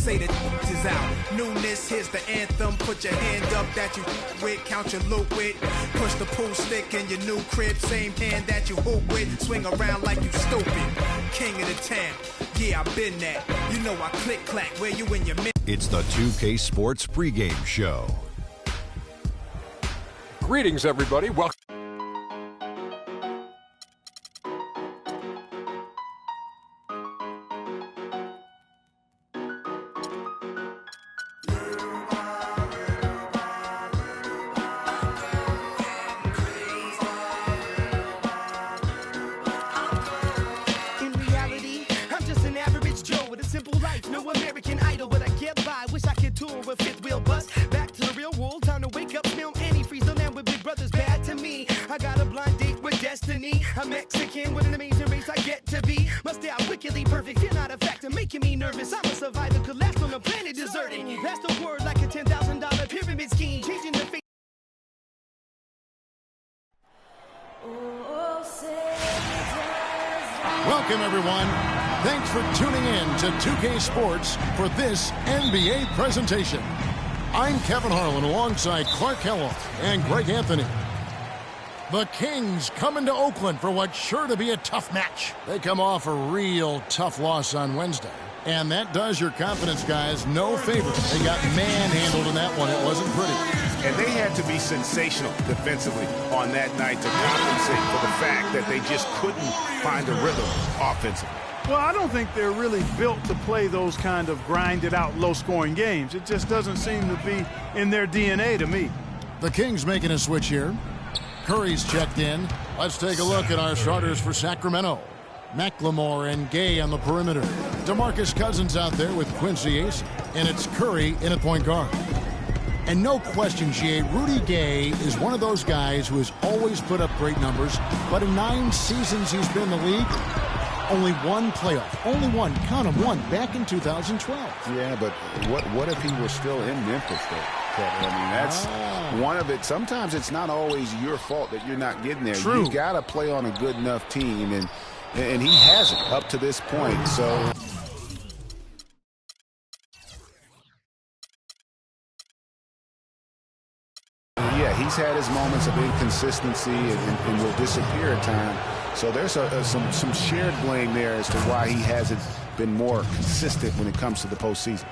say the is out. Newness, here's the anthem. Put your hand up that you with, count your loot with. Push the pool stick in your new crib. Same hand that you hoop with. Swing around like you stupid. King of the town. Yeah, I've been that. You know I click clack where you in your. It's the 2K Sports pregame show. Greetings, everybody. Welcome. I'm Mexican with an amazing race I get to be. Must stay out wickedly perfect, you're not a factor, making me nervous. I'm a survivor, could last on the planet deserted. That's the word like a $10,000 pyramid scheme, changing the face. Welcome, everyone. Thanks for tuning in to 2K Sports for this NBA presentation. I'm Kevin Harlan alongside Clark Kellogg and Greg Anthony. The Kings coming to Oakland for what's sure to be a tough match. They come off a real tough loss on Wednesday. And that does your confidence guys no favor. They got manhandled in that one. It wasn't pretty. And they had to be sensational defensively on that night to compensate for the fact that they just couldn't find a rhythm offensively. Well, I don't think they're really built to play those kind of grinded-out, low-scoring games. It just doesn't seem to be in their DNA to me. The Kings making a switch here. Curry's checked in. Let's take a look at our starters for Sacramento. McLemore and Gay on the perimeter. DeMarcus Cousins out there with Quincy Ace. And it's Curry in at point guard. And no question, G.A., Rudy Gay is one of those guys who has always put up great numbers. But in 9 seasons he's been in the league, only one playoff. Only one. Count them, one. Back in 2012. Yeah, but what if he were still in Memphis, though? I mean, that's one of it. Sometimes it's not always your fault that you're not getting there. True. You got to play on a good enough team, and he hasn't up to this point. So, yeah, he's had his moments of inconsistency and will disappear at times. So there's some shared blame there as to why he hasn't been more consistent when it comes to the postseason.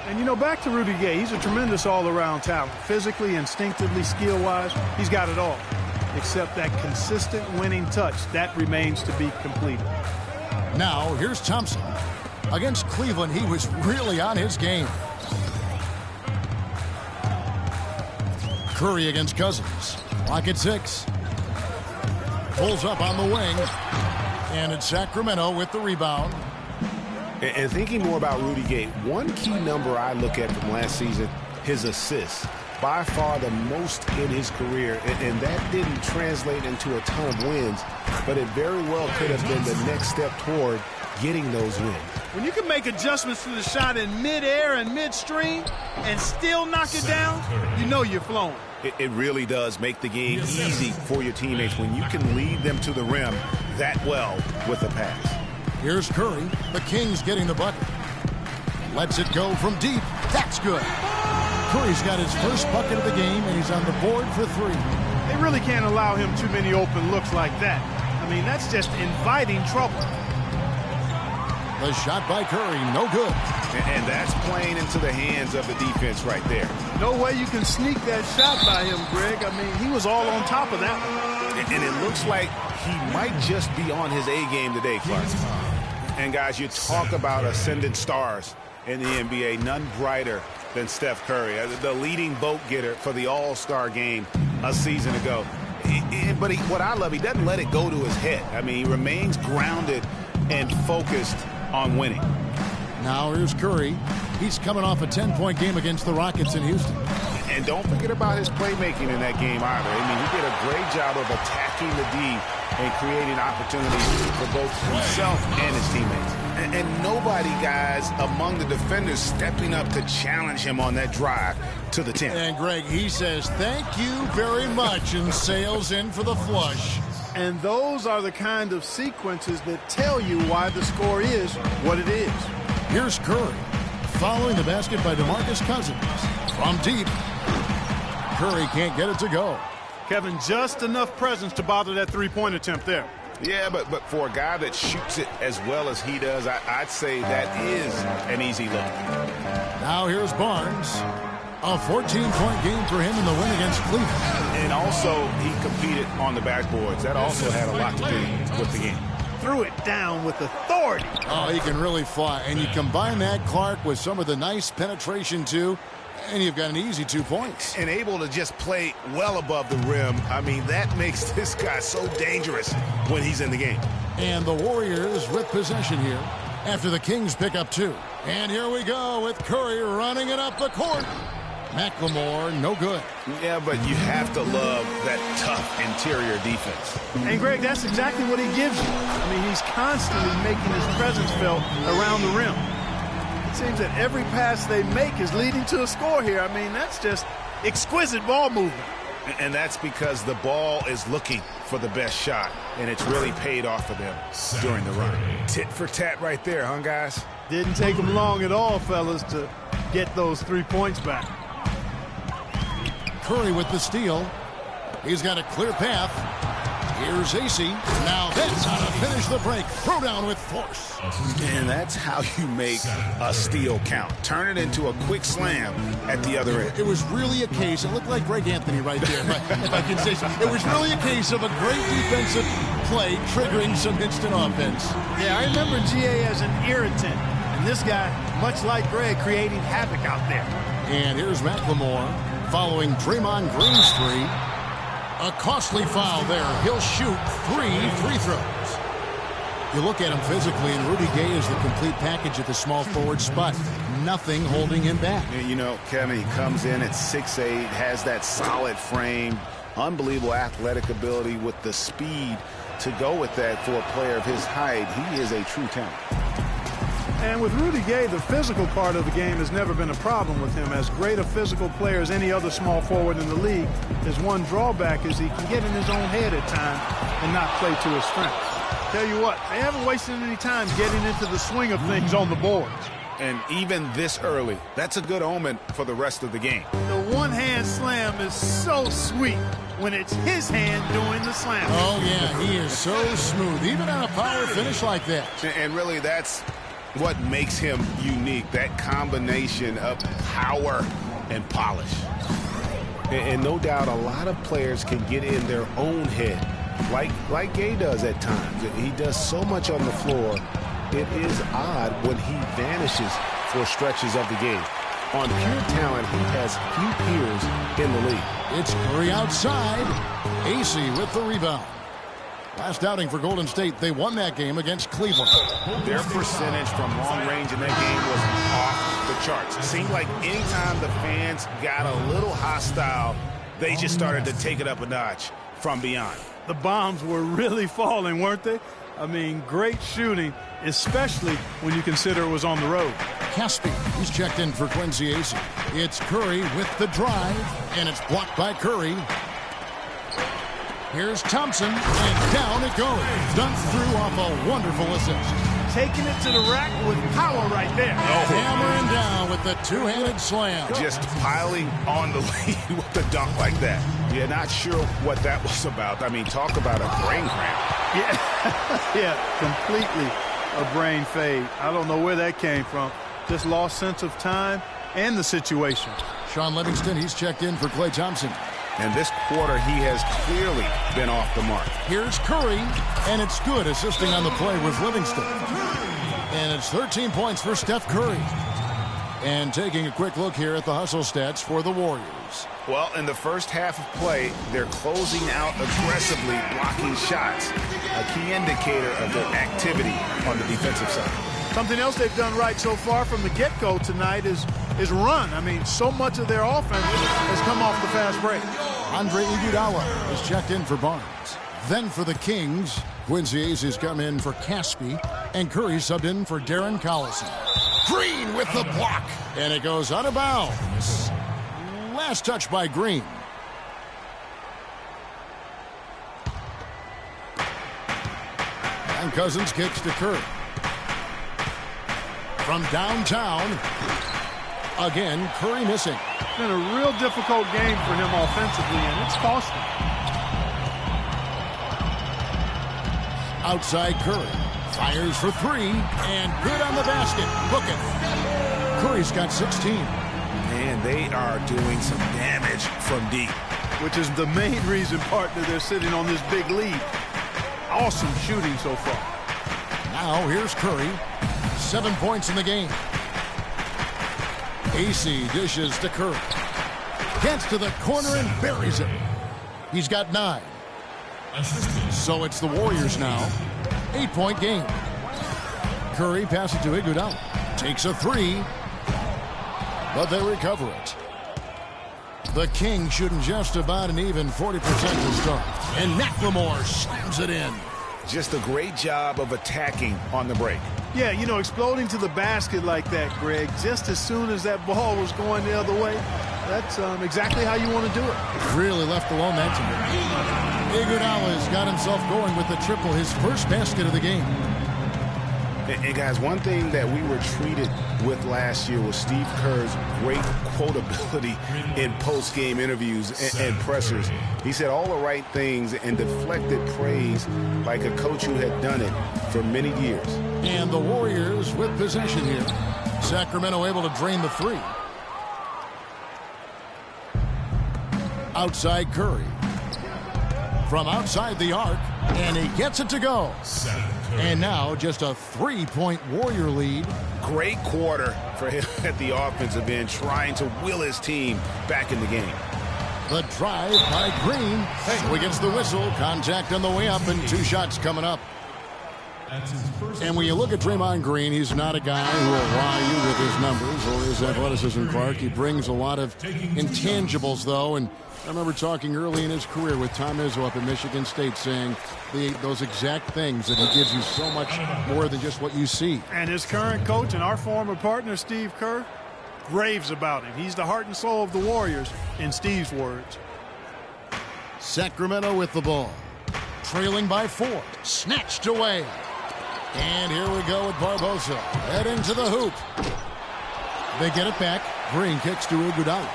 And, you know, back to Rudy Gay, he's a tremendous all-around talent. Physically, instinctively, skill-wise, he's got it all. Except that consistent winning touch, that remains to be completed. Now, here's Thompson. Against Cleveland, he was really on his game. Curry against Cousins. Clock at 6. Pulls up on the wing. And it's Sacramento with the rebound. And thinking more about Rudy Gay, one key number I look at from last season, his assists. By far the most in his career, and that didn't translate into a ton of wins, but it very well could have been the next step toward getting those wins. When you can make adjustments to the shot in midair and midstream and still knock it down, you know you're flowing. It really does make the game easy for your teammates when you can lead them to the rim that well with a pass. Here's Curry. The Kings getting the bucket. Lets it go from deep. That's good. Curry's got his first bucket of the game, and he's on the board for 3. They really can't allow him too many open looks like that. I mean, that's just inviting trouble. The shot by Curry, no good. And that's playing into the hands of the defense right there. No way you can sneak that shot by him, Greg. I mean, he was all on top of that one. And it looks like he might just be on his A game today, Clark. And, guys, you talk about ascendant stars in the NBA, none brighter than Steph Curry, the leading vote getter for the All-Star game a season ago. But what I love, he doesn't let it go to his head. I mean, he remains grounded and focused on winning. Now here's Curry. He's coming off a 10-point game against the Rockets in Houston. And don't forget about his playmaking in that game either. I mean, he did a great job of attacking the D and creating opportunities for both himself and his teammates. And nobody, guys, among the defenders stepping up to challenge him on that drive to the 10. And, Greg, he says, thank you very much, and sails in for the flush. And those are the kind of sequences that tell you why the score is what it is. Here's Curry. following the basket by DeMarcus Cousins. From deep, Curry can't get it to go. Kevin, just enough presence to bother that three-point attempt there. Yeah, but for a guy that shoots it as well as he does, I'd say that is an easy look. Now here's Barnes. A 14-point game for him in the win against Cleveland. And also, he competed on the backboards. That also had a lot to do with the game. Threw it down with authority. Oh, he can really fly. And you combine that, Clark, with some of the nice penetration, too, and you've got an easy 2 points. And able to just play well above the rim. I mean, that makes this guy so dangerous when he's in the game. And the Warriors with possession here after the Kings pick up 2. And here we go with Curry running it up the court. McLemore, no good. Yeah, but you have to love that tough interior defense. And, Greg, that's exactly what he gives you. I mean, he's constantly making his presence felt around the rim. It seems that every pass they make is leading to a score here. I mean, that's just exquisite ball movement. And that's because the ball is looking for the best shot, and it's really paid off for them during the run. Tit for tat right there, huh, guys? Didn't take them long at all, fellas, to get those 3 points back. Curry with the steal. He's got a clear path. Here's AC. Now that's how to finish the break. Throw down with force. And that's how you make a steal count. Turn it into a quick slam at the other end. It was really a case. It looked like Greg Anthony right there, if I can say so. It was really a case of a great defensive play triggering some instant offense. Yeah, I remember GA as an irritant. And this guy, much like Greg, creating havoc out there. And here's McLemore following Draymond Green's 3. A costly foul there. He'll shoot 3 free throws. You look at him physically, and Rudy Gay is the complete package at the small forward spot. Nothing holding him back. You know, Kevin, he comes in at 6'8", has that solid frame, unbelievable athletic ability with the speed to go with that for a player of his height. He is a true talent. And with Rudy Gay, the physical part of the game has never been a problem with him. As great a physical player as any other small forward in the league, his one drawback is he can get in his own head at times and not play to his strengths. Tell you what, they haven't wasted any time getting into the swing of things on the boards. And even this early, that's a good omen for the rest of the game. The one-hand slam is so sweet when it's his hand doing the slam. Oh, yeah, he is so smooth, even on a power finish like that. And really, that's what makes him unique, that combination of power and polish. And no doubt a lot of players can get in their own head, like Gay does at times. He does so much on the floor, it is odd when he vanishes for stretches of the game. On pure talent, he has few peers in the league. It's Curry outside. AC with the rebound. Last outing for Golden State, they won that game against Cleveland. Their percentage from long range in that game was off the charts. It seemed like anytime the fans got a little hostile, they just started to take it up a notch from beyond. The bombs were really falling, weren't they? I mean, great shooting, especially when you consider it was on the road. Caspi, he's checked in for Quincy Acy. It's Curry with the drive, and it's blocked by Curry. Here's Thompson, and down it goes. Dunked through off a wonderful assist. Taking it to the rack with power right there. Hammering down with the two-handed slam. Just piling on the lead with the dunk like that. Yeah, not sure what that was about. I mean, talk about a brain cramp. Yeah, completely a brain fade. I don't know where that came from. Just lost sense of time and the situation. Sean Livingston, he's checked in for Klay Thompson. And this quarter, he has clearly been off the mark. Here's Curry, and it's good. Assisting on the play was Livingston. And it's 13 points for Steph Curry. And taking a quick look here at the hustle stats for the Warriors. Well, in the first half of play, they're closing out aggressively, blocking shots. A key indicator of their activity on the defensive side. Something else they've done right so far from the get-go tonight is run. I mean, so much of their offense has come off the fast break. Andre Iguodala is checked in for Barnes. Then for the Kings, Quincy Ace has come in for Caspi, and Curry subbed in for Darren Collison. Green with the block, and it goes out of bounds. Last touch by Green. And Cousins kicks to Curry. From downtown. Again, Curry missing. It's been a real difficult game for him offensively, and it's cost him. Outside Curry. Fires for three, and good on the basket. Book it. Curry's got 16. And they are doing some damage from deep. Which is the main reason, partner, they're sitting on this big lead. Awesome shooting so far. Now here's Curry. 7 points in the game. AC dishes to Curry. Gets to the corner and buries it. He's got 9. So it's the Warriors now. 8-point game. Curry passes to Iguodala. Takes a 3. But they recover it. The Kings shooting just about an even 40% to start. And McLemore slams it in. Just a great job of attacking on the break. Yeah, you know, exploding to the basket like that, Greg, just as soon as that ball was going the other way, that's exactly how you want to do it. Really left alone that time. Iguodala's got himself going with the triple, his first basket of the game. And guys, one thing that we were treated with last year was Steve Kerr's great quotability in post-game interviews and pressers. He said all the right things and deflected praise like a coach who had done it for many years. And the Warriors with possession here. Sacramento able to drain the 3. Outside Curry. From outside the arc, and he gets it to go. And now just a 3-point Warrior lead. Great quarter for him at the offensive end, trying to will his team back in the game. The drive by Green. So he gets the whistle. Contact on the way up, and 2 shots coming up. And when you look at Draymond Green, he's not a guy who will wow you with his numbers or his athleticism, Clark. He brings a lot of intangibles, though, and I remember talking early in his career with Tom Izzo up at Michigan State saying those exact things, that he gives you so much more than just what you see. And his current coach and our former partner, Steve Kerr, raves about him. He's the heart and soul of the Warriors, in Steve's words. Sacramento with the ball. Trailing by 4. Snatched away. And here we go with Barbosa. Heading to the hoop. They get it back. Green kicks to Iguodala.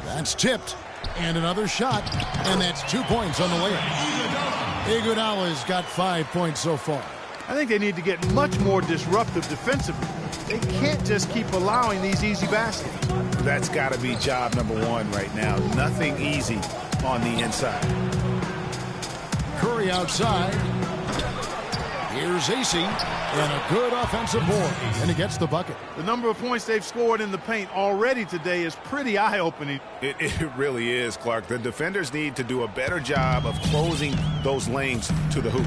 That's tipped. And another shot. And that's 2 points on the layup. Iguodala's got 5 points so far. I think they need to get much more disruptive defensively. They can't just keep allowing these easy baskets. That's got to be job number 1 right now. Nothing easy on the inside. Curry outside. Here's AC. And a good offensive board. And he gets the bucket. The number of points they've scored in the paint already today is pretty eye-opening. It really is, Clark. The defenders need to do a better job of closing those lanes to the hoop.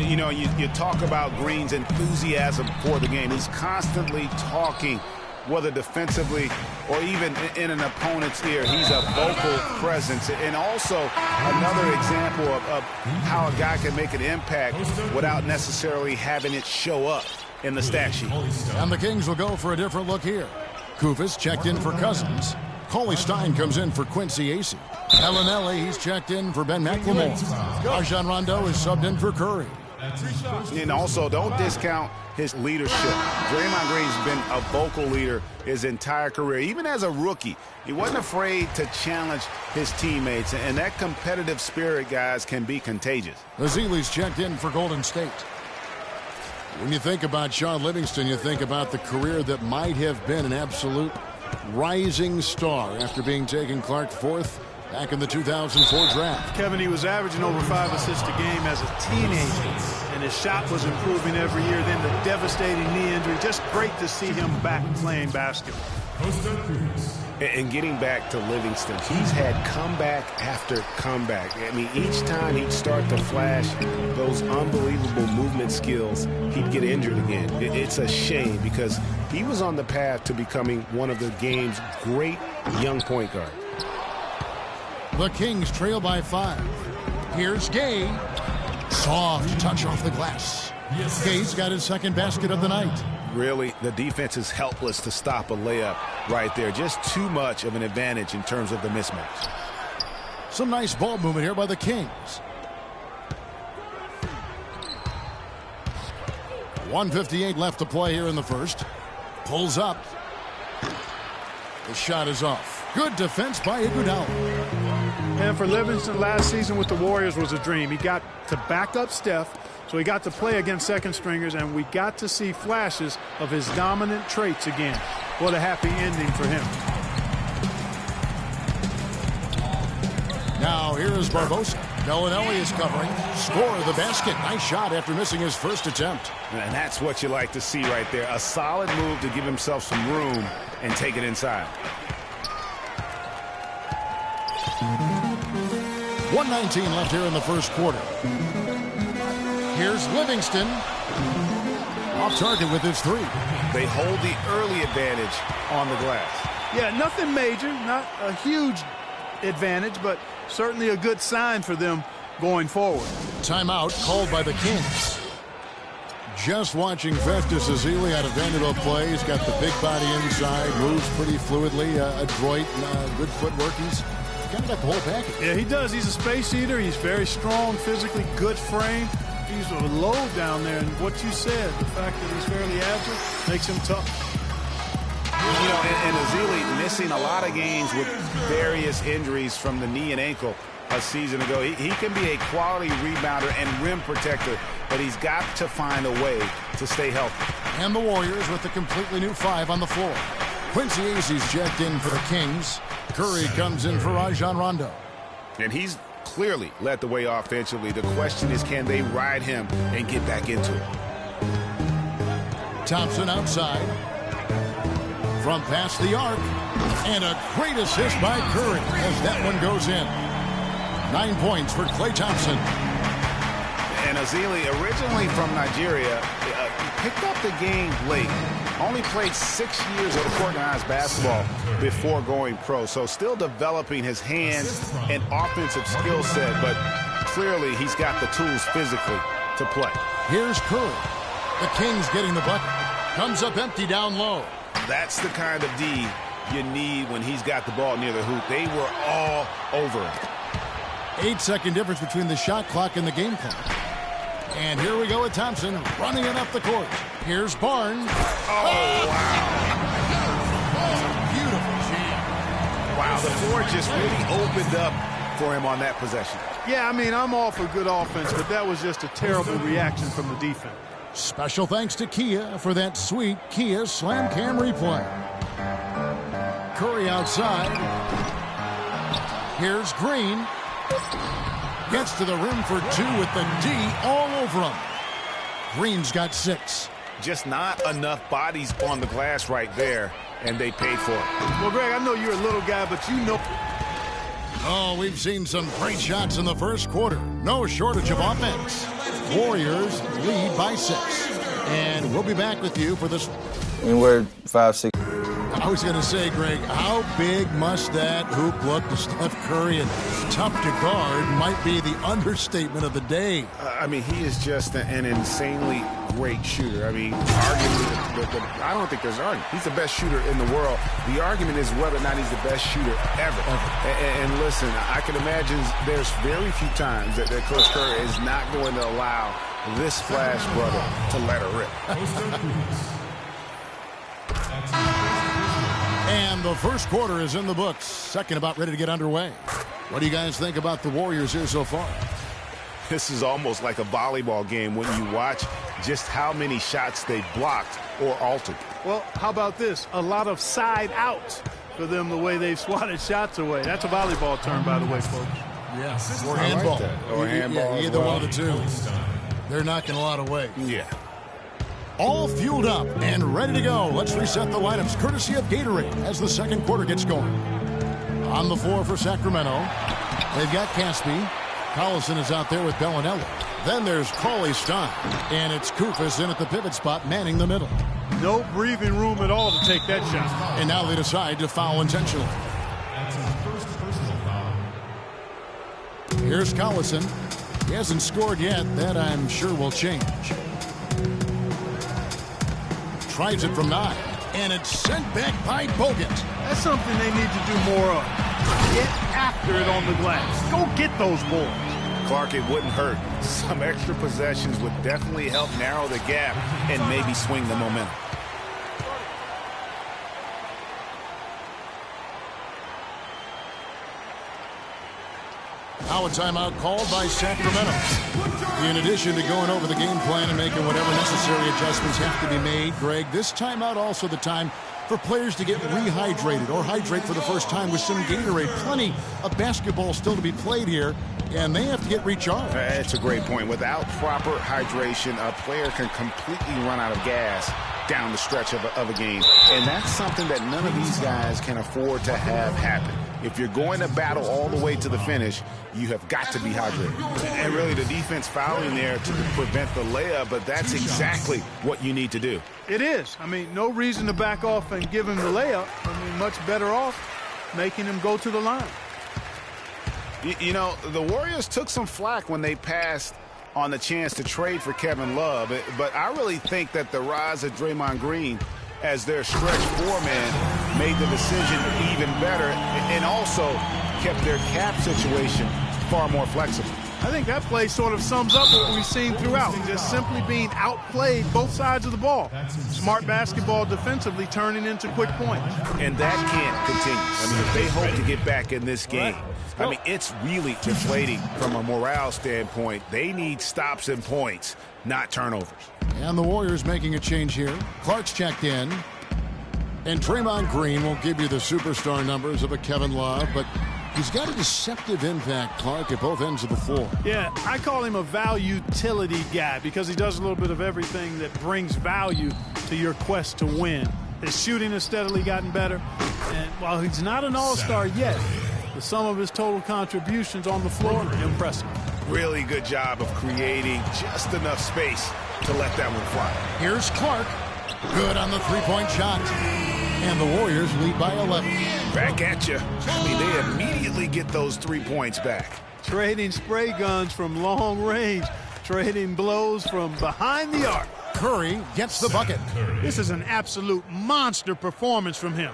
You know, you talk about Green's enthusiasm for the game. He's constantly talking, whether defensively or even in an opponent's ear. He's a vocal presence. And also another example of how a guy can make an impact without necessarily having it show up in the stat sheet. And the Kings will go for a different look here. Kufis checked in for Cousins. Cauley Stein comes in for Quincy Acey. Bellinelli, he's checked in for Ben McLemore. Rajon Rondo is subbed in for Curry. And also, don't discount his leadership. Draymond Green's been a vocal leader his entire career. Even as a rookie, he wasn't afraid to challenge his teammates. And that competitive spirit, guys, can be contagious. Ezeli's checked in for Golden State. When you think about Shaun Livingston, you think about the career that might have been an absolute rising star after being taken, Clark, 4th back in the 2004 draft. Kevin, he was averaging over 5 assists a game as a teenager, and his shot was improving every year. Then the devastating knee injury. Just great to see him back playing basketball. And getting back to Livingston, he's had comeback after comeback. I mean, each time he'd start to flash those unbelievable movement skills, he'd get injured again. It's a shame because he was on the path to becoming one of the game's great young point guards. The Kings trail by 5. Here's Gay. Soft touch off the glass. Gay's got his second basket of the night. Really, the defense is helpless to stop a layup right there. Just too much of an advantage in terms of the mismatch. Some nice ball movement here by the Kings. 1:58 left to play here in the first. Pulls up. The shot is off. Good defense by Iguodala. And for Livingston, last season with the Warriors was a dream. He got to back up Steph, so he got to play against second stringers, and we got to see flashes of his dominant traits again. What a happy ending for him. Now here's Barbosa. Bellinelli is covering. Score the basket. Nice shot after missing his first attempt. And that's what you like to see right there. A solid move to give himself some room and take it inside. 1:19 left here in the first quarter. Here's Livingston. Off target with his three. They hold the early advantage on the glass. Yeah, nothing major, not a huge advantage, but certainly a good sign for them going forward. Timeout called by the Kings. Just watching Festus Ezeli out of Vanderbilt play. He's got the big body inside, moves pretty fluidly, adroit, good footwork. He's kind of got the whole package. Yeah, he does. He's a space eater. He's very strong, physically good frame. He's a load down there, and what you said, the fact that he's fairly agile, makes him tough. You know, and Ezeli missing a lot of games with various injuries from the knee and ankle a season ago. He can be a quality rebounder and rim protector, but he's got to find a way to stay healthy. And the Warriors with a completely new five on the floor. Quincy Azee's checked in for the Kings. Curry comes in for Rajon Rondo. And he's clearly led the way offensively. The question is, can they ride him and get back into it? Thompson outside. From past the arc. And a great assist by Curry as that one goes in. 9 points for Klay Thompson. And Ezeli, originally from Nigeria, picked up the game late. Only played 6 years of organized basketball before going pro. So still developing his hands and offensive skill set, but clearly he's got the tools physically to play. Here's Curry. The Kings getting the bucket. Comes up empty down low. That's the kind of D you need when he's got the ball near the hoop. They were all over him. 8-second difference between the shot clock and the game clock. And here we go with Thompson running it up the court. Here's Barnes. Oh, wow. Beautiful jam. Wow, the floor just really opened up for him on that possession. Yeah, I mean, I'm all for good offense, but that was just a terrible reaction from the defense. Special thanks to Kia for that sweet Kia Slam Cam replay. Curry outside. Here's Green. Gets to the rim for two with the D all over him. Green's got 6. Just not enough bodies on the glass right there, and they paid for it. Well, Greg, I know you're a little guy, but you know. Oh, we've seen some great shots in the first quarter. No shortage of offense. Warriors lead by 6. And we'll be back with you for this. Anywhere 5-6. I was going to say, Greg, how big must that hoop look to Steph Curry, and tough to guard might be the understatement of the day. I mean, he is just an insanely great shooter. I mean, arguably, I don't think there's an argument. He's the best shooter in the world. The argument is whether or not he's the best shooter ever. And listen, I can imagine there's very few times that Coach Curry is not going to allow this Flash brother to let her rip. And the first quarter is in the books. Second about ready to get underway. What do you guys think about the Warriors here so far? This is almost like a volleyball game when you watch just how many shots they blocked or altered. Well, how about this? A lot of side out for them, the way they've swatted shots away. That's a volleyball term, by the way, folks. Yes. Or handball. Or handball. Either one of the two. They're knocking a lot away. Yeah. All fueled up and ready to go. Let's reset the lineups courtesy of Gatorade as the second quarter gets going. On the floor for Sacramento, they've got Caspi. Collison is out there with Bellinelli. Then there's Cauley-Stein. And it's Koufos in at the pivot spot, manning the middle. No breathing room at all to take that shot. And now they decide to foul intentionally. Here's Collison. He hasn't scored yet. That, I'm sure, will change. Tries it from 9. And it's sent back by Bogut. That's something they need to do more of. Get after it on the glass. Go get those boards. Clark, it wouldn't hurt. Some extra possessions would definitely help narrow the gap and maybe swing the momentum. Now a timeout called by Sacramento. In addition to going over the game plan and making whatever necessary adjustments have to be made, Greg, this timeout also the time for players to get rehydrated or hydrate for the first time with some Gatorade. Plenty of basketball still to be played here, and they have to get recharged. That's a great point. Without proper hydration, a player can completely run out of gas down the stretch of a game. And that's something that none of these guys can afford to have happen. If you're going to battle all the way to the finish, you have got to be hydrated. And really, the defense fouling there to prevent the layup, but that's exactly what you need to do. It is. I mean, no reason to back off and give him the layup. I mean, much better off making him go to the line. You know, the Warriors took some flack when they passed on the chance to trade for Kevin Love, but I really think that the rise of Draymond Green as their stretch four-man made the decision even better and also kept their cap situation far more flexible. I think that play sort of sums up what we've seen throughout, just simply being outplayed both sides of the ball. Smart basketball defensively turning into quick points. And that can't continue. I mean, if they hope to get back in this game, I mean, it's really deflating from a morale standpoint. They need stops and points, not turnovers. And the Warriors making a change here. Clark's checked in. And Draymond Green won't give you the superstar numbers of a Kevin Love, but he's got a deceptive impact, Clark, at both ends of the floor. Yeah, I call him a value-utility guy because he does a little bit of everything that brings value to your quest to win. His shooting has steadily gotten better, and while he's not an all-star yet, the sum of his total contributions on the floor are impressive. Really good job of creating just enough space to let that one fly. Here's Clark. Good on the three-point shot. And the Warriors lead by 11. Back at you. I mean, they immediately get those 3 points back. Trading spray guns from long range. Trading blows from behind the arc. Curry gets the bucket. This is an absolute monster performance from him.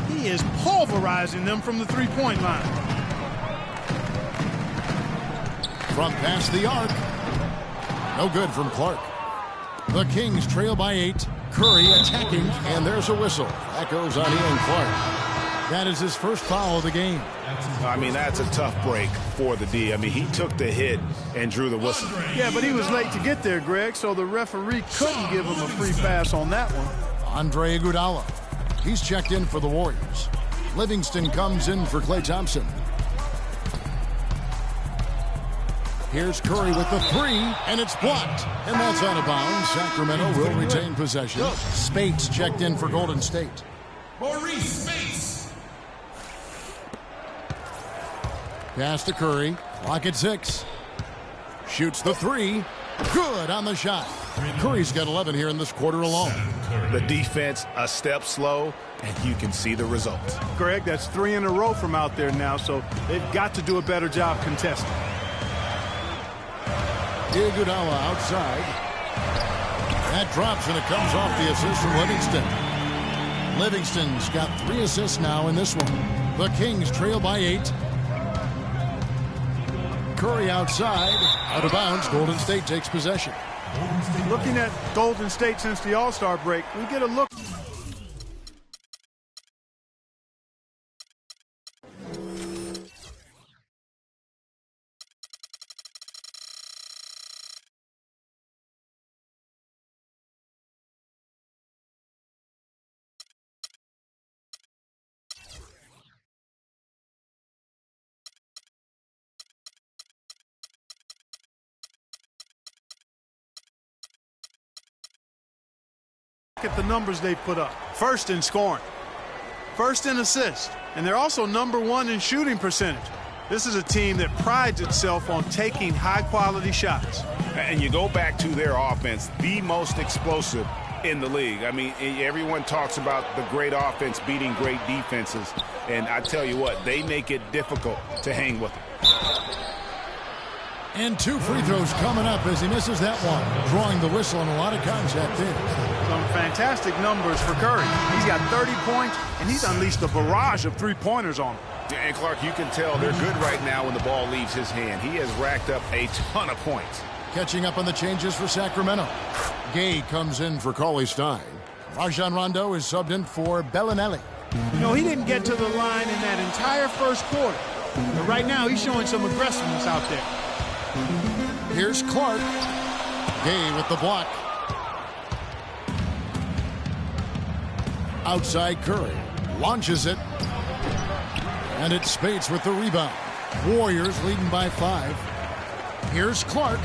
He is pulverizing them from the three-point line. From past the arc. No good from Clark. The Kings trail by 8. Curry attacking, and there's a whistle. That goes on Ian Clark. That is his first foul of the game. I mean, that's a tough break for the D. I mean, he took the hit and drew the whistle. Yeah, but he was late to get there, Greg, so the referee couldn't give him a free pass on that one. Andre Iguodala. He's checked in for the Warriors. Livingston comes in for Klay Thompson. Here's Curry with the three, and it's blocked. And that's out of bounds. Sacramento will retain possession. Spates checked in for Golden State. Maurice Spates. Pass to Curry. Clock at 6. Shoots the three. Good on the shot. Curry's got 11 here in this quarter alone. The defense a step slow, and you can see the results. Greg, that's 3 in a row from out there now, so they've got to do a better job contesting. Iguodala outside. That drops, and it comes off the assist from Livingston. Livingston's got 3 assists now in this one. The Kings trail by 8. Curry outside. Out of bounds. Golden State takes possession. Looking at Golden State since the All-Star break, we get a look. At the numbers they put up. First in scoring, first in assists, and they're also number 1 in shooting percentage. This is a team that prides itself on taking high-quality shots. And you go back to their offense, the most explosive in the league. I mean, everyone talks about the great offense beating great defenses, and I tell you what, they make it difficult to hang with them. And 2 free throws coming up as he misses that one. Drawing the whistle and a lot of contact there. Some fantastic numbers for Curry. He's got 30 points, and he's unleashed a barrage of three-pointers on him. And Clark, you can tell they're good right now when the ball leaves his hand. He has racked up a ton of points. Catching up on the changes for Sacramento. Gay comes in for Cauley-Stein. Rajon Rondo is subbed in for Bellinelli. You know, he didn't get to the line in that entire first quarter. But right now, he's showing some aggressiveness out there. Here's Clark. Gay with the block. Outside Curry. Launches it. And it's Spates with the rebound. Warriors leading by 5. Here's Clark.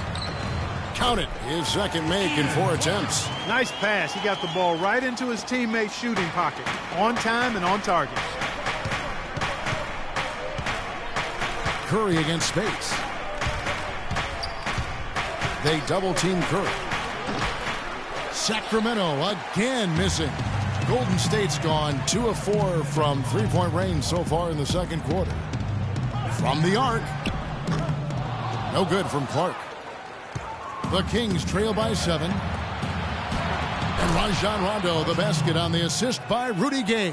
Count it. His second make in 4 attempts. Nice pass. He got the ball right into his teammate's shooting pocket. On time and on target. Curry against Spates. They double-team Curry. Sacramento again missing. Golden State's gone 2 of 4 from three-point range so far in the second quarter. From the arc. No good from Clark. The Kings trail by 7. And Rajon Rondo, the basket on the assist by Rudy Gay.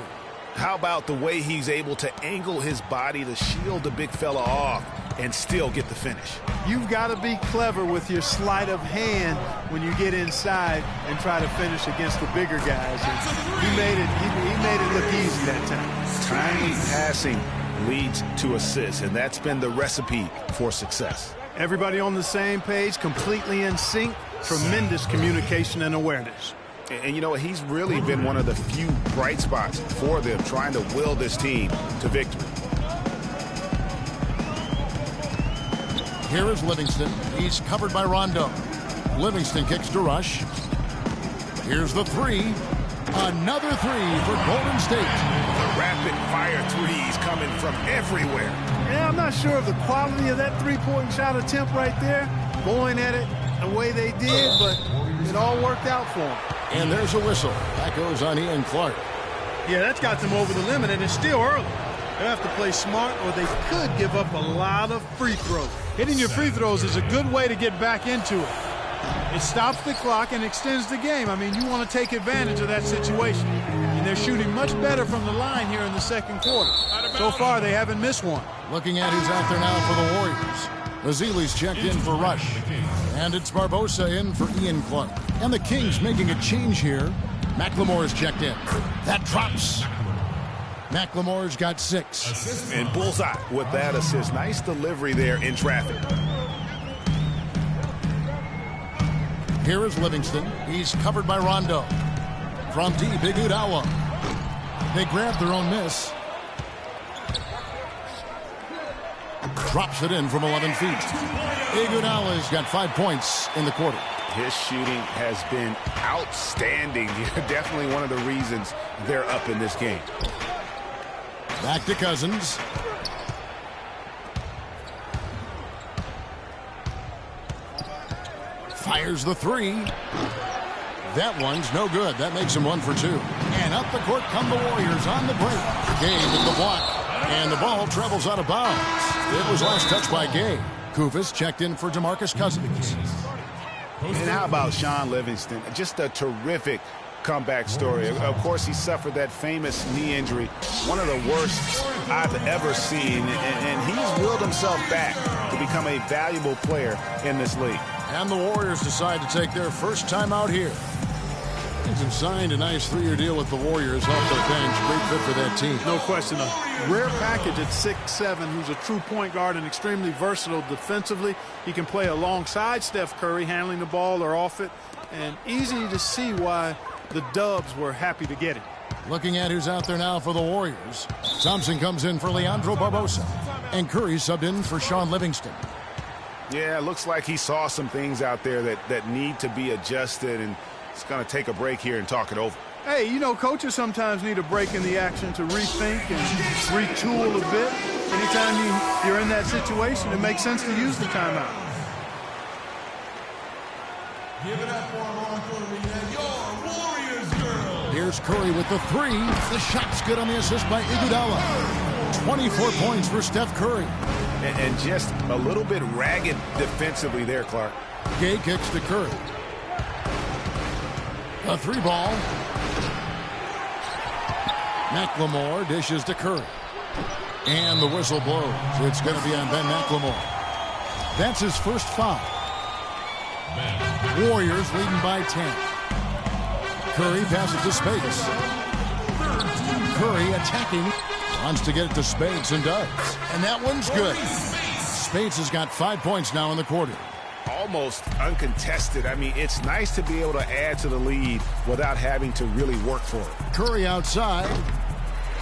How about the way he's able to angle his body to shield the big fella off and still get the finish? You've got to be clever with your sleight of hand when you get inside and try to finish against the bigger guys. And he made it look easy that time. Timely passing leads to assists, and that's been the recipe for success. Everybody on the same page, completely in sync, tremendous communication and awareness. And you know, he's really been one of the few bright spots for them, trying to will this team to victory. Here is Livingston. He's covered by Rondo. Livingston kicks to Rush. Here's the 3. Another 3 for Golden State. The rapid-fire threes coming from everywhere. Yeah, I'm not sure of the quality of that three-point shot attempt right there. Going at it the way they did, but it all worked out for them. And there's a whistle. That goes on Ian Clark. Yeah, that's got them over the limit, and it's still early. They'll have to play smart, or they could give up a lot of free throws. Hitting your free throws is a good way to get back into it. It stops the clock and extends the game. I mean, you want to take advantage of that situation. And they're shooting much better from the line here in the second quarter. So far, they haven't missed one. Looking at who's out there now for the Warriors. Azizi's checked in for Rush. And it's Barbosa in for Ian Clark. And the Kings making a change here. McLemore's checked in. That drops. McLemore's got 6. And bullseye with that assist. Nice delivery there in traffic. Here is Livingston. He's covered by Rondo. From deep, Iguodala. They grab their own miss. Drops it in from 11 feet. Iguodala's got 5 points in the quarter. His shooting has been outstanding. Definitely one of the reasons they're up in this game. Back to Cousins. Fires the 3. That one's no good. That makes him 1 for 2. And up the court come the Warriors on the break. Gay with the block. And the ball travels out of bounds. It was last touched by Gay. Kufis checked in for DeMarcus Cousins. And how about Shaun Livingston? Just a terrific comeback story. Of course, he suffered that famous knee injury, one of the worst I've ever seen. And he's willed himself back to become a valuable player in this league. And the Warriors decide to take their first time out here. He's signed a nice 3-year deal with the Warriors. Helped their bench. Great fit for that team. No question. A rare package at 6'7", who's a true point guard and extremely versatile defensively. He can play alongside Steph Curry, handling the ball or off it. And easy to see why the Dubs were happy to get him. Looking at who's out there now for the Warriors. Thompson comes in for Leandro Barbosa. And Curry subbed in for Shaun Livingston. Yeah, it looks like he saw some things out there that need to be adjusted, and it's going to take a break here and talk it over. Hey, you know, coaches sometimes need a break in the action to rethink and retool a bit. Anytime you're in that situation, it makes sense to use the timeout. Give it up for Marco Arena, your Warriors girl. Here's Curry with the 3. The shot's good on the assist by Iguodala. 24 points for Steph Curry. And just a little bit ragged defensively there, Clark. Gay kicks to Curry. A 3 ball. McLemore dishes to Curry. And the whistle blows. It's going to be on Ben McLemore. That's his first foul. Warriors leading by 10. Curry passes to Spades. Curry attacking. Wants to get it to Spades and does. And that one's good. Spades has got 5 points now in the quarter. Almost uncontested. I mean, it's nice to be able to add to the lead without having to really work for it. Curry outside.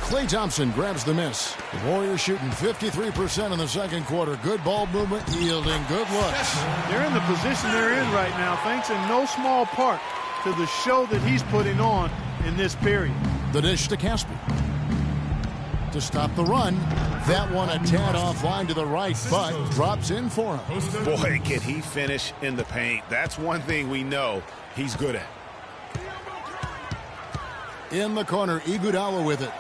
Klay Thompson grabs the miss. The Warriors shooting 53% in the second quarter. Good ball movement, yielding good looks. They're in the position they're in right now, thanks in no small part to the show that he's putting on in this period. The dish to Caspi. To stop the run. That one a tad offline to the right, but drops in for him. Boy, can he finish in the paint. That's one thing we know he's good at. In the corner, Iguodala with it.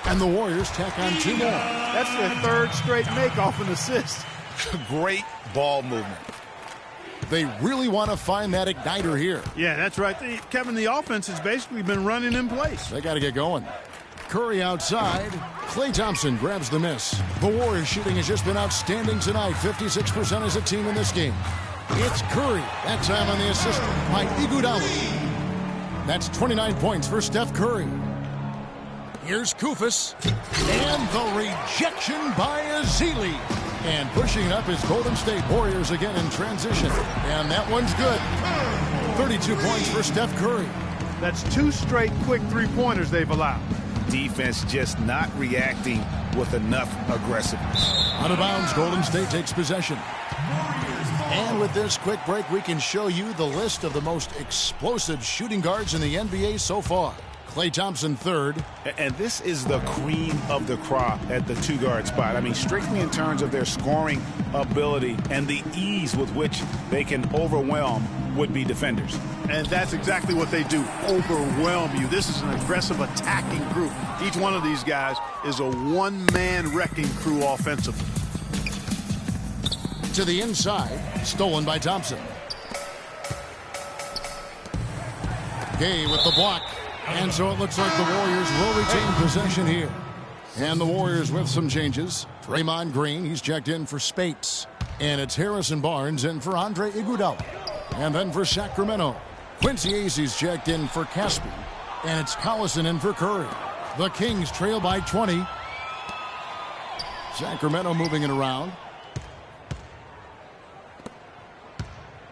And the Warriors tack on 2 more. That's their third straight make off an assist. Great ball movement. They really want to find that igniter here. Yeah, that's right. Kevin, the offense has basically been running in place. They got to get going. Curry outside. Klay Thompson grabs the miss. The Warriors shooting has just been outstanding tonight. 56% as a team in this game. It's Curry. That time on the assist by Iguodala. That's 29 points for Steph Curry. Here's Koufos. And the rejection by Ezeli. And pushing it up is Golden State Warriors again in transition. And that one's good. 32 points for Steph Curry. That's 2 straight quick three-pointers they've allowed. Defense just not reacting with enough aggressiveness. Out of bounds, Golden State takes possession. And with this quick break, we can show you the list of the most explosive shooting guards in the NBA so far. Klay Thompson third. And this is the cream of the crop at the 2-guard spot. I mean, strictly in terms of their scoring ability and the ease with which they can overwhelm would-be defenders. And that's exactly what they do, overwhelm you. This is an aggressive attacking group. Each one of these guys is a one-man wrecking crew offensively. To the inside, stolen by Thompson. Gay with the block. And so it looks like the Warriors will retain possession here. And the Warriors with some changes. Draymond Green, he's checked in for Speights. And it's Harrison Barnes in for Andre Iguodala. And then for Sacramento, Quincy Aces checked in for Caspi. And it's Collison in for Curry. The Kings trail by 20. Sacramento moving it around.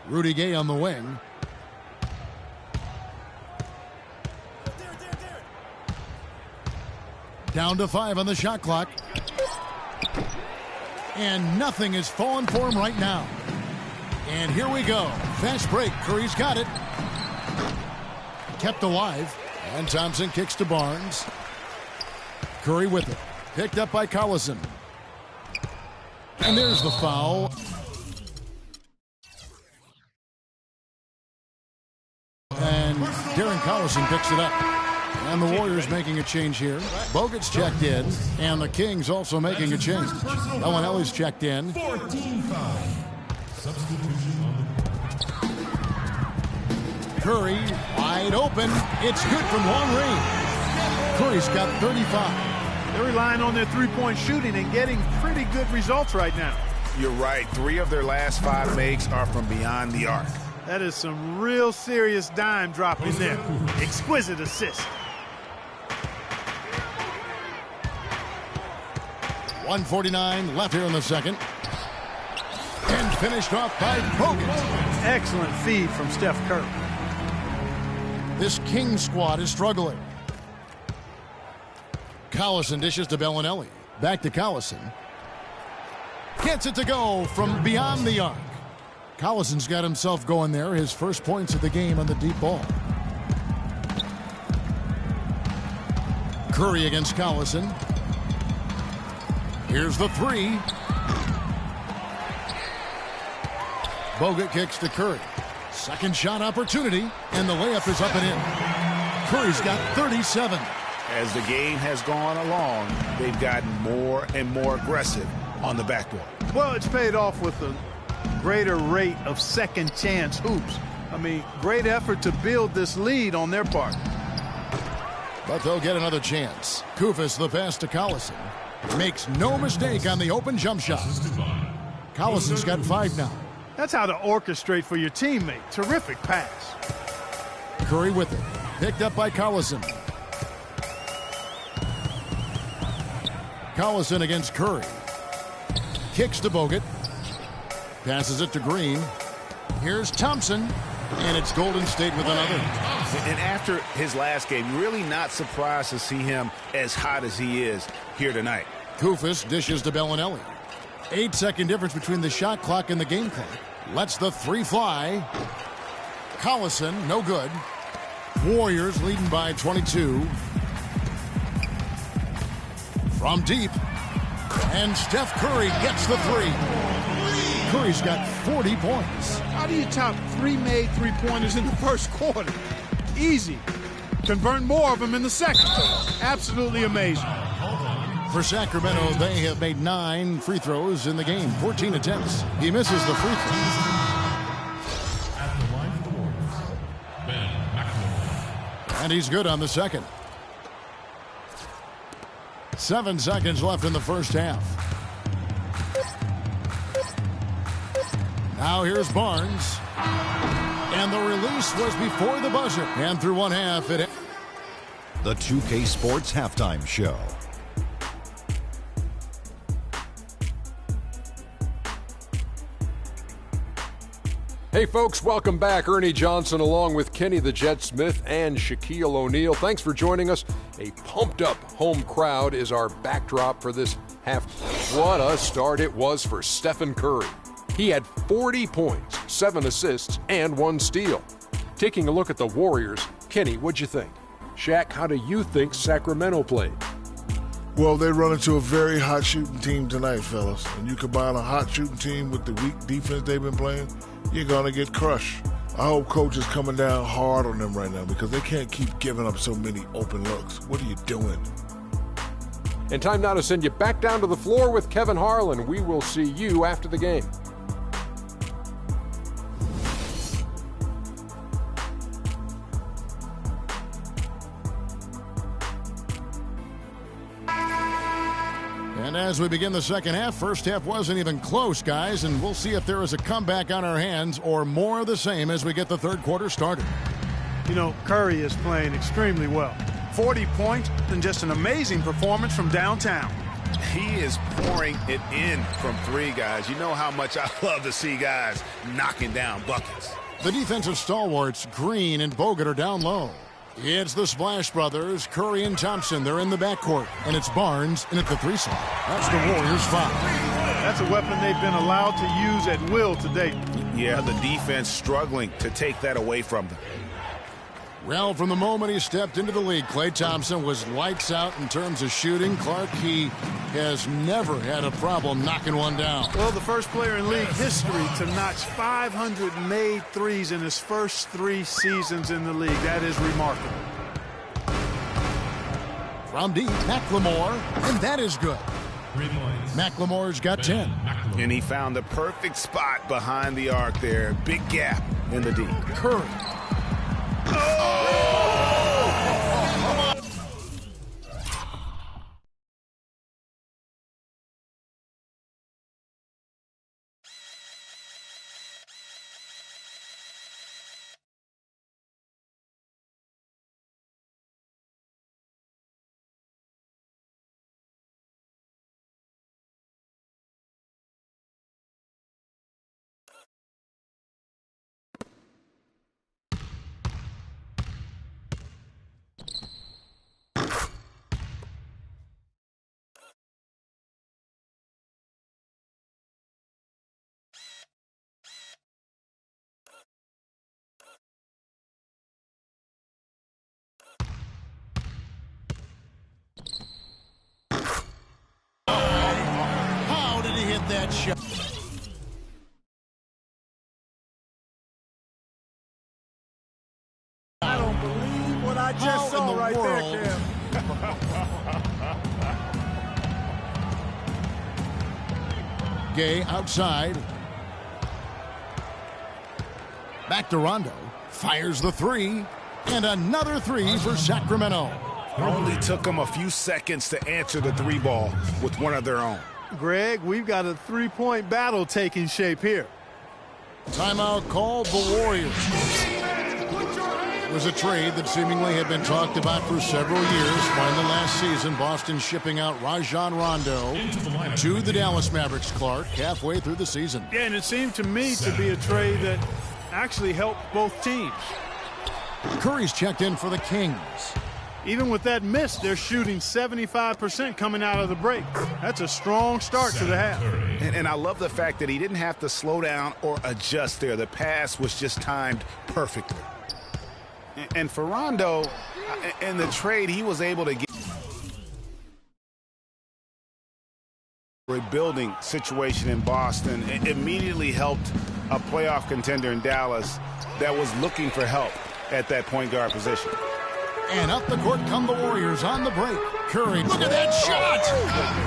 Rudy Gay on the wing. Down to 5 on the shot clock. And nothing is falling for him right now. And here we go. Fast break. Curry's got it. Kept alive. And Thompson kicks to Barnes. Curry with it. Picked up by Collison. And there's the foul. And Darren Collison picks it up. And the Warriors making a change here. Bogut's checked in. And the Kings also making a change. Owen Ellie's checked in. 14-5. Substitution on the Curry wide open. It's good from long range. Curry's got 35. They're relying on their three-point shooting and getting pretty good results right now. You're right. 3 of their last 5 makes are from beyond the arc. That is some real serious dime dropping there. Exquisite assist. 1:49 left here in the second. And finished off by Bogut. Excellent feed from Steph Curry. This King squad is struggling. Collison dishes to Bellinelli. Back to Collison. Gets it to go from beyond the arc. Collison's got himself going there. His first points of the game on the deep ball. Curry against Collison. Here's the 3. Bogut kicks to Curry. Second shot opportunity, and the layup is up and in. Curry's got 37. As the game has gone along, they've gotten more and more aggressive on the backboard. Well, it's paid off with a greater rate of second chance hoops. I mean, great effort to build this lead on their part. But they'll get another chance. Koufos the pass to Collison. Makes no mistake on the open jump shot. Collison's got 5 now. That's how to orchestrate for your teammate. Terrific pass. Curry with it. Picked up by Collison. Collison against Curry. Kicks to Bogut. Passes it to Green. Here's Thompson. And it's Golden State with another. And after his last game, really not surprised to see him as hot as he is here tonight. Koufos dishes to Bellinelli. 8-second difference between the shot clock and the game clock. Lets the 3 fly. Collison, no good. Warriors leading by 22. From deep. And Steph Curry gets the 3. Curry's got 40 points. How do you top 3 made three-pointers in the first quarter? Easy. Convert more of them in the second. Absolutely amazing. For Sacramento, they have made 9 free throws in the game. 14 attempts. He misses the free throw. And he's good on the second. 7 seconds left in the first half. Now here's Barnes. And the release was before the buzzer. And through one half, it... The 2K Sports Halftime Show. Hey folks, welcome back. Ernie Johnson along with Kenny the Jet Smith and Shaquille O'Neal. Thanks for joining us. A pumped up home crowd is our backdrop for this half. What a start it was for Stephen Curry. He had 40 points, 7 assists, and 1 steal. Taking a look at the Warriors, Kenny, what'd you think? Shaq, how do you think Sacramento played? Well, they run into a very hot shooting team tonight, fellas. And you combine a hot shooting team with the weak defense they've been playing, you're going to get crushed. I hope coach is coming down hard on them right now because they can't keep giving up so many open looks. What are you doing? And time now to send you back down to the floor with Kevin Harlan. We will see you after the game. And as we begin the second half, first half wasn't even close, guys, and we'll see if there is a comeback on our hands or more of the same as we get the third quarter started. You know, Curry is playing extremely well. 40 points and just an amazing performance from downtown. He is pouring it in from 3, guys. You know how much I love to see guys knocking down buckets. The defensive stalwarts, Green and Bogut, are down low. It's the Splash Brothers, Curry and Thompson. They're in the backcourt, and it's Barnes in at the 3 slot. That's the Warriors' foul. That's a weapon they've been allowed to use at will today. Yeah, the defense struggling to take that away from them. Well, from the moment he stepped into the league, Klay Thompson was lights out in terms of shooting. Clark, he has never had a problem knocking one down. Well, the first player in league history to notch 500 made threes in his first 3 seasons in the league. That is remarkable. From deep, McLemore, and that is good. McLemore's got 10. And he found the perfect spot behind the arc there. Big gap in the D. Curry. How did he hit that shot? I don't believe what I just saw right there, Cam. Gay outside. Back to Rondo. Fires the 3. And another 3 for Sacramento. Only took them a few seconds to answer the 3-ball with one of their own. Greg, we've got a 3-point battle taking shape here. Timeout called the Warriors. It was a trade that seemingly had been talked about for several years. Finally last season, Boston shipping out Rajon Rondo to the Dallas Mavericks, Clark, halfway through the season. Yeah, and it seemed to me to be a trade that actually helped both teams. Curry's checked in for the Kings. Even with that miss, they're shooting 75% coming out of the break. That's a strong start to the half. And I love the fact that he didn't have to slow down or adjust there. The pass was just timed perfectly. And for Rondo, in the trade, he was able to get a rebuilding situation in Boston. It immediately helped a playoff contender in Dallas that was looking for help at that point guard position. And up the court come the Warriors on the break. Curry, look at that shot!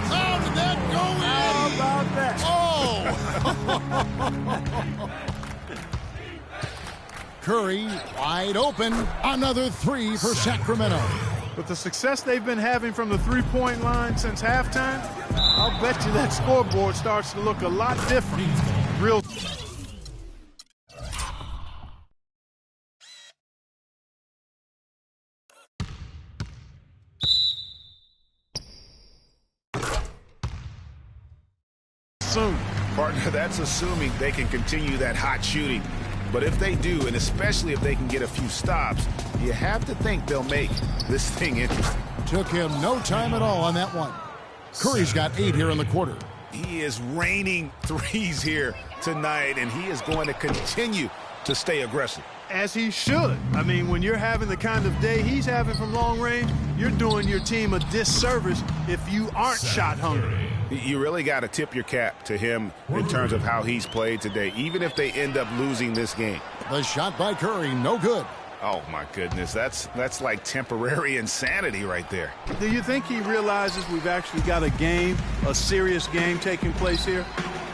How did that go in? How about that? Oh! Curry wide open. Another 3 for Sacramento. With the success they've been having from the three-point line since halftime, I'll bet you that scoreboard starts to look a lot different. Real. Soon. Partner, that's assuming they can continue that hot shooting. But if they do, and especially if they can get a few stops, you have to think they'll make this thing interesting. Took him no time at all on that one. Curry's got 8 here in the quarter. He is raining threes here tonight, and he is going to continue to stay aggressive. As he should. I mean, when you're having the kind of day he's having from long range, you're doing your team a disservice if you aren't shot hungry. You really got to tip your cap to him in terms of how he's played today, even if they end up losing this game. The shot by Curry, no good. Oh, my goodness. That's like temporary insanity right there. Do you think he realizes we've actually got a game, a serious game taking place here?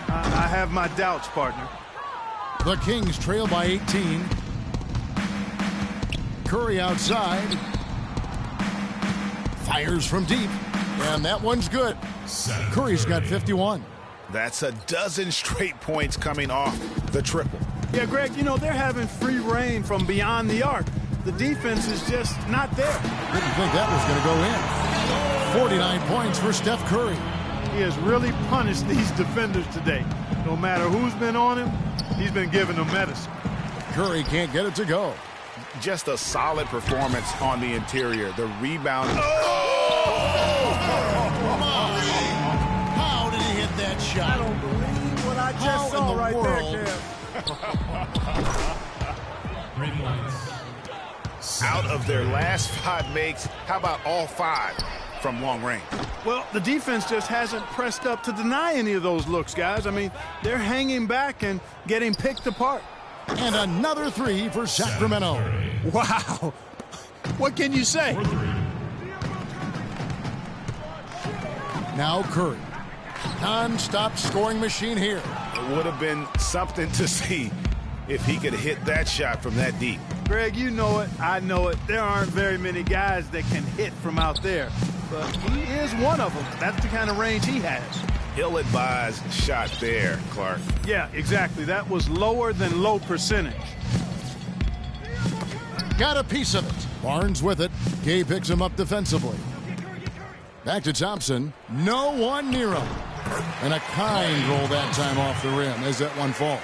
I have my doubts, partner. The Kings trail by 18. Curry outside. Fires from deep. And that one's good. Curry's got 51. That's a dozen straight points coming off the triple. Yeah, Greg, you know, they're having free reign from beyond the arc. The defense is just not there. Didn't think that was going to go in. 49 points for Steph Curry. He has really punished these defenders today. No matter who's been on him, he's been giving them medicine. Curry can't get it to go. Just a solid performance on the interior. The rebound. How did he hit that shot? I don't believe what I just saw right there, Cam. Out of their last 5 makes, how about all 5 from long range? Well, the defense just hasn't pressed up to deny any of those looks, guys. I mean, they're hanging back and getting picked apart. And another 3 for Sacramento. Wow. What can you say? Now Curry. Non-stop scoring machine here. It would have been something to see if he could hit that shot from that deep. Greg, you know it. I know it. There aren't very many guys that can hit from out there. But he is one of them. That's the kind of range he has. Ill-advised shot there, Clark. Yeah, exactly. That was lower than low percentage. Got a piece of it. Barnes with it. Gay picks him up defensively. Back to Thompson. No one near him. And a kind roll that time off the rim as that one falls.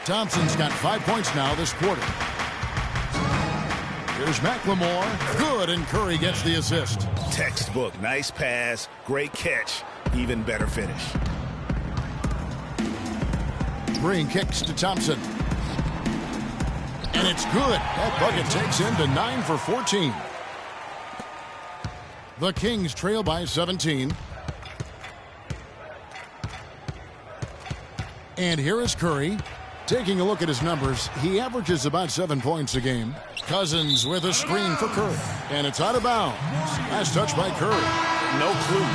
Thompson's got 5 points now this quarter. Here's McLemore. Good, and Curry gets the assist. Textbook. Nice pass. Great catch. Even better finish. Green kicks to Thompson. And it's good. That bucket takes him to 9 for 14. The Kings trail by 17. And here is Curry. Taking a look at his numbers, he averages about 7 points a game. Cousins with a screen for Curry. And it's out of bounds. Last touch by Curry. No clue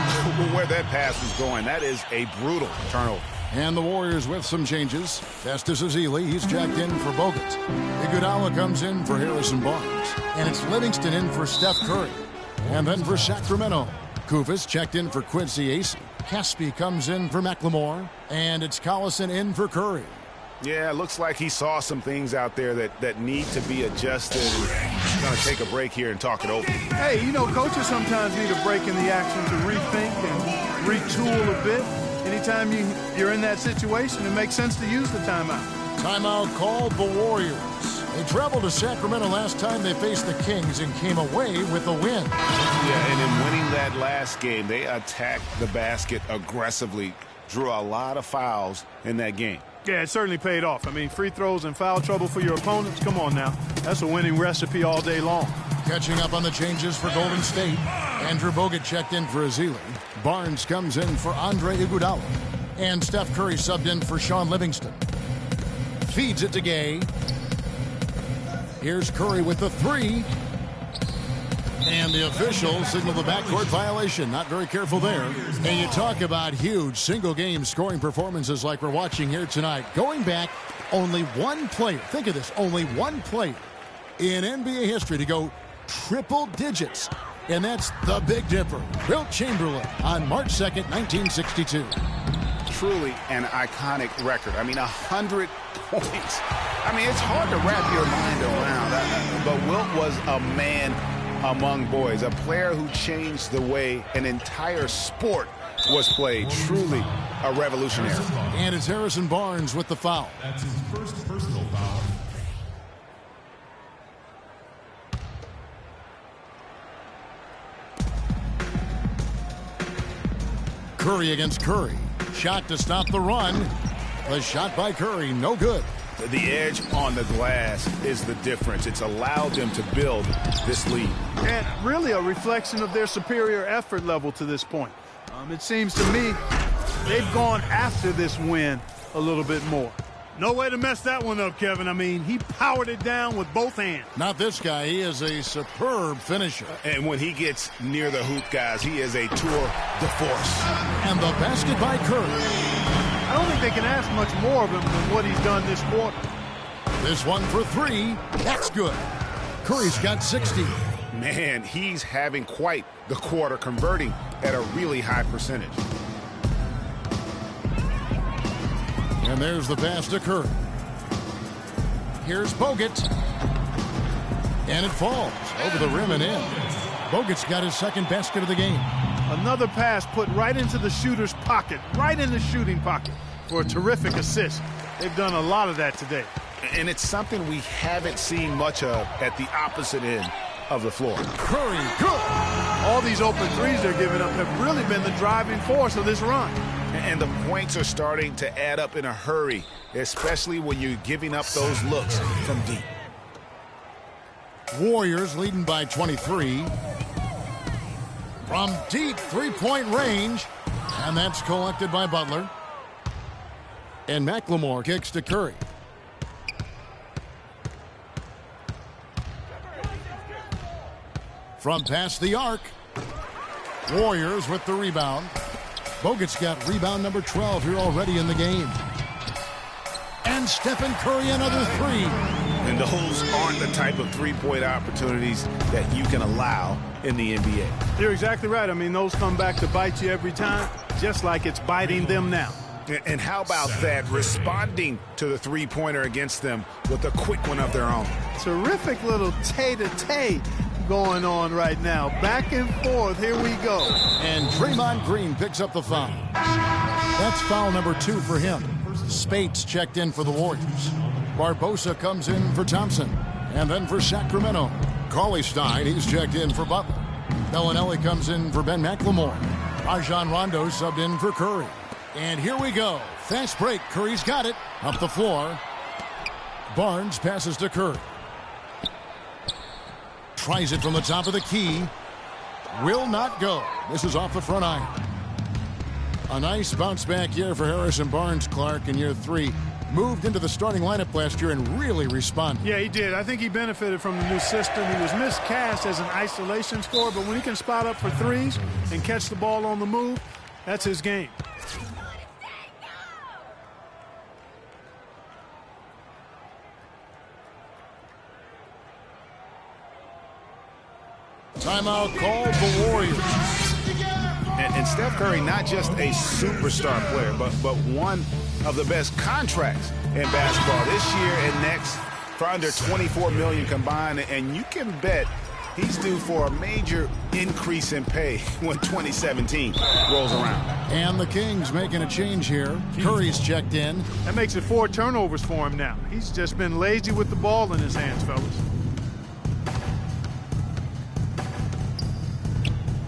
where that pass was going. That is a brutal turnover. And the Warriors with some changes. Festus Ezeli, he's jacked in for Bogut. Iguodala comes in for Harrison Barnes. And it's Livingston in for Steph Curry. And then for Sacramento, Kufis checked in for Quincy Acey. Caspi comes in for McLemore. And it's Collison in for Curry. Yeah, it looks like he saw some things out there that need to be adjusted. He's going to take a break here and talk it over. Hey, you know, coaches sometimes need a break in the action to rethink and retool a bit. Anytime you're in that situation, it makes sense to use the timeout. Timeout called the Warriors. They traveled to Sacramento last time they faced the Kings and came away with a win. Yeah, and in winning that last game, they attacked the basket aggressively, drew a lot of fouls in that game. Yeah, it certainly paid off. I mean, free throws and foul trouble for your opponents. Come on now. That's a winning recipe all day long. Catching up on the changes for Golden State. Andrew Bogut checked in for Ezeli. Barnes comes in for Andre Iguodala. And Steph Curry subbed in for Sean Livingston. Feeds it to Gay. Here's Curry with the three. And the officials signal the backcourt violation. Not very careful there. And you talk about huge single-game scoring performances like we're watching here tonight. Going back, only one player, think of this, only one player in NBA history to go triple digits. And that's the Big Dipper, Wilt Chamberlain, on March 2nd, 1962. Truly an iconic record. I mean, 100 points. I mean, it's hard to wrap your mind around. But Wilt was a man among boys, a player who changed the way an entire sport was played. Truly a revolutionary. And it's Harrison Barnes with the foul. That's his first personal foul. Curry against Curry. Shot to stop the run. The shot by Curry, no good. The edge on the glass is the difference. It's allowed them to build this lead. And really a reflection of their superior effort level to this point. It seems to me they've gone after this win a little bit more. No way to mess that one up, Kevin. I mean, he powered it down with both hands. Not this guy. He is a superb finisher. And when he gets near the hoop, guys, he is a tour de force. And the basket by Curry. I don't think they can ask much more of him than what he's done this quarter. This one for three. That's good. Curry's got 60. Man, he's having quite the quarter, converting at a really high percentage. And there's the pass to Curry. Here's Bogut. And it falls over the rim and in. Bogut's got his second basket of the game. Another pass put right into the shooter's pocket, right in the shooting pocket for a terrific assist. They've done a lot of that today. And it's something we haven't seen much of at the opposite end of the floor. Curry, good. All these open threes they're giving up have really been the driving force of this run. And the points are starting to add up in a hurry, especially when you're giving up those looks from deep. Warriors leading by 23. From deep three-point range. And that's collected by Butler. And McLemore kicks to Curry. From past the arc. Warriors with the rebound. Bogut's got rebound number 12 here already in the game. And Stephen Curry another three. And those aren't the type of three-point opportunities that you can allow in the NBA. You're exactly right. I mean, those come back to bite you every time, just like it's biting them now. And how about that, responding to the three-pointer against them with a quick one of their own. Terrific little tay-to-tay going on right now. Back and forth. Here we go. And Draymond Green picks up the foul. That's foul number 2 for him. Spates checked in for the Warriors. Barbosa comes in for Thompson. And then for Sacramento, Cauley-Stein, he's checked in for Butler. Bellinelli comes in for Ben McLemore. Rajon Rondo subbed in for Curry. And here we go. Fast break. Curry's got it. Up the floor. Barnes passes to Curry. Tries it from the top of the key. Will not go. This is off the front iron. A nice bounce back year for Harrison Barnes, Clark, in year 3. Moved into the starting lineup last year and really responded. Yeah, he did. I think he benefited from the new system. He was miscast as an isolation scorer, but when he can spot up for threes and catch the ball on the move, that's his game. Timeout called the Warriors. And Steph Curry, not just a superstar player, but one of the best contracts in basketball this year and next for under $24 million combined. And you can bet he's due for a major increase in pay when 2017 rolls around. And the Kings making a change here. Curry's checked in. That makes it 4 turnovers for him now. He's just been lazy with the ball in his hands, fellas.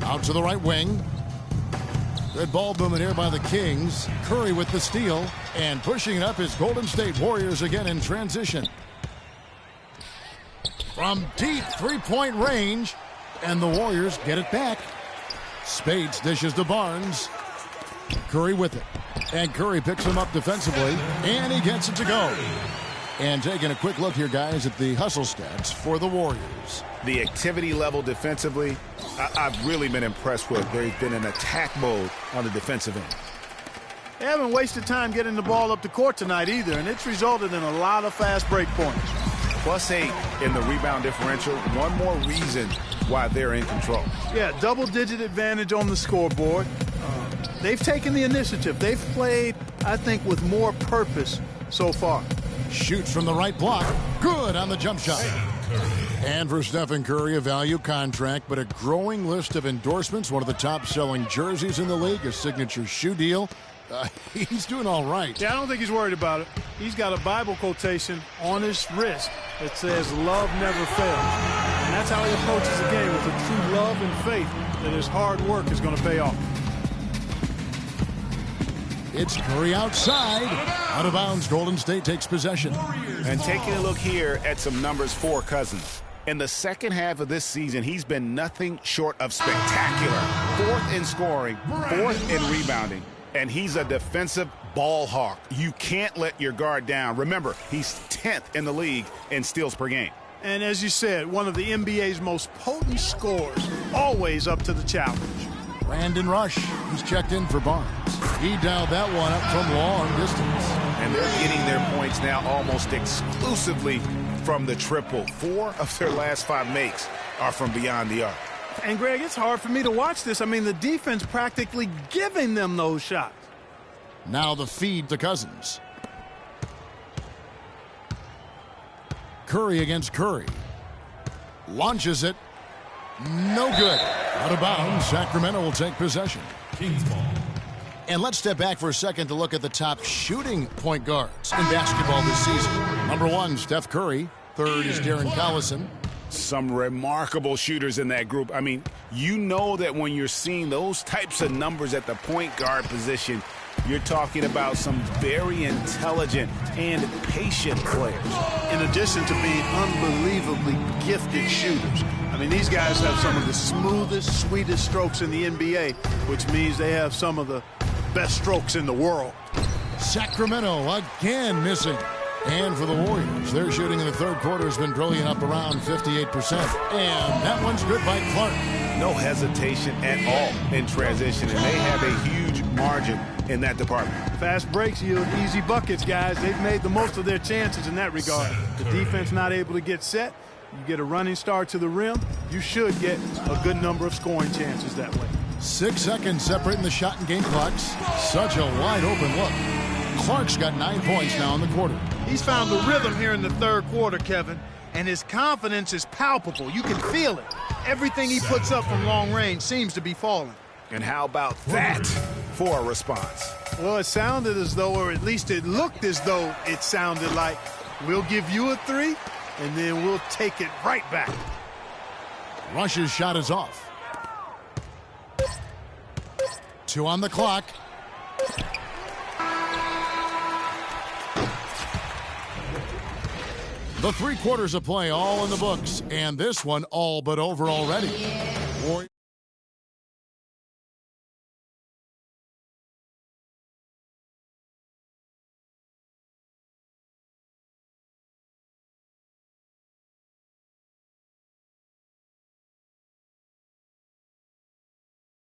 Out to the right wing. Good ball movement here by the Kings. Curry with the steal. And pushing it up is Golden State Warriors again in transition. From deep three-point range. And the Warriors get it back. Spades dishes to Barnes. Curry with it. And Curry picks him up defensively. And he gets it to go. And taking a quick look here, guys, at the hustle stats for the Warriors. The activity level defensively, I've really been impressed with. They've been in attack mode on the defensive end. They haven't wasted time getting the ball up the court tonight either, and it's resulted in a lot of fast break points. +8 in the rebound differential. One more reason why they're in control. Yeah, double-digit advantage on the scoreboard. They've taken the initiative. They've played, I think, with more purpose so far. Shoots from the right block. Good on the jump shot. And for Stephen Curry, a value contract, but a growing list of endorsements. One of the top-selling jerseys in the league, a signature shoe deal. He's doing all right. Yeah, I don't think he's worried about it. He's got a Bible quotation on his wrist that says, "Love never fails." And that's how he approaches the game, with a true love and faith that his hard work is going to pay off. It's Curry outside. Out of bounds, Golden State takes possession. And taking a look here at some numbers for Cousins. In the second half of this season, he's been nothing short of spectacular. 4th in scoring, 4th in rebounding, and he's a defensive ball hawk. You can't let your guard down. Remember, he's 10th in the league in steals per game. And as you said, one of the NBA's most potent scorers, always up to the challenge. Brandon Rush, who's checked in for Barnes. He dialed that one up from long distance. And they're getting their points now almost exclusively from the triple. 4 of their last 5 makes are from beyond the arc. And, Greg, it's hard for me to watch this. I mean, the defense practically giving them those shots. Now the feed to Cousins. Curry against Curry. Launches it. No good. Out of bounds. Sacramento will take possession. Kings ball. And let's step back for a second to look at the top shooting point guards in basketball this season. Number 1, Steph Curry. 3rd is Darren Collison. Some remarkable shooters in that group. I mean, you know that when you're seeing those types of numbers at the point guard position, you're talking about some very intelligent and patient players. In addition to being unbelievably gifted shooters. I mean, these guys have some of the smoothest, sweetest strokes in the NBA, which means they have some of the best strokes in the world. Sacramento again missing. And for the Warriors, their shooting in the third quarter has been brilliant, up around 58%. And that one's good by Clark. No hesitation at all in transition, and they have a huge margin in that department. Fast breaks yield easy buckets, guys. They've made the most of their chances in that regard. The defense not able to get set. You get a running start to the rim, you should get a good number of scoring chances that way. 6 seconds separating the shot and game clocks. Such a wide open look. Clark's got 9 points now in the quarter. He's found the rhythm here in the third quarter, Kevin, and his confidence is palpable. You can feel it. Everything he puts up from long range seems to be falling. And how about that for a response? Well, it sounded as though, or at least it looked as though it sounded like, we'll give you a 3, and then we'll take it right back. Rush's shot is off. 2 on the clock. The 3 quarters of play all in the books, and this one all but over already.